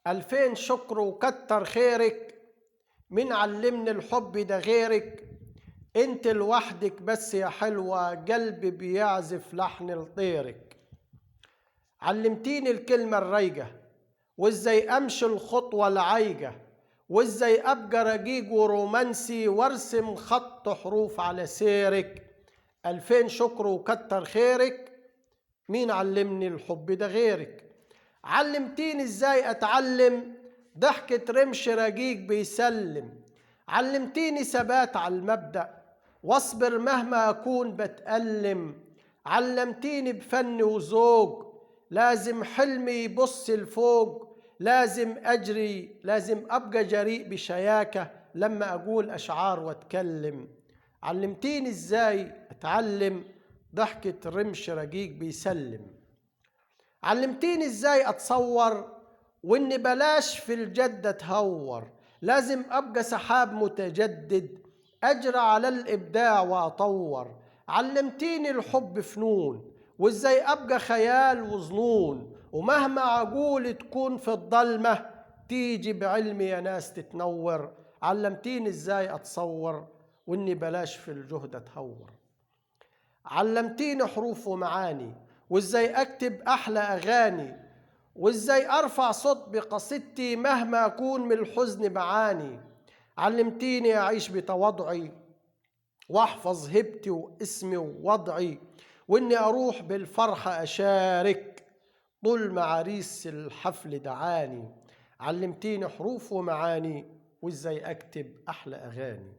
ألفين شكر وكتر خيرك. مين علمني الحب ده غيرك؟ انت لوحدك بس يا حلوة، قلبي بيعزف لحن لطيرك. علمتيني الكلمة الرايقة، وازاي امشي الخطوة العايقة، وازاي ابقى رقيق ورومانسي وارسم خط حروف على سيرك. ألفين شكر وكتر خيرك. مين علمني الحب ده غيرك؟ علمتيني ازاي اتعلم ضحكة رمش رقيق بيسلم. علمتيني ثبات على المبدأ واصبر مهما اكون بتألم. علمتيني بفن وذوق لازم حلمي يبص لفوق. لازم اجري، لازم ابقى جريء بشياكة لما اقول اشعار واتكلم. علمتيني ازاي اتعلم ضحكة رمش رقيق بيسلم. علمتيني ازاي اتصور واني بلاش في الجد اتهور. لازم ابقى سحاب متجدد اجرى على الابداع واطور. علمتيني الحب فنون وازاي ابقى خيال وظنون، ومهما اقول تكون في الضلمة تيجي بعلمي يا ناس تتنور. علمتيني ازاي اتصور واني بلاش في الجهد اتهور. علمتيني حروف ومعاني وازاي اكتب احلى اغاني، وازاي ارفع صوت بقصيدتي مهما اكون من الحزن بعاني. علمتيني اعيش بتواضعي واحفظ هبتي واسمي ووضعي، واني اروح بالفرحة اشارك طول ما عريس الحفل دعاني. علمتيني حروف ومعاني وازاي اكتب احلى اغاني.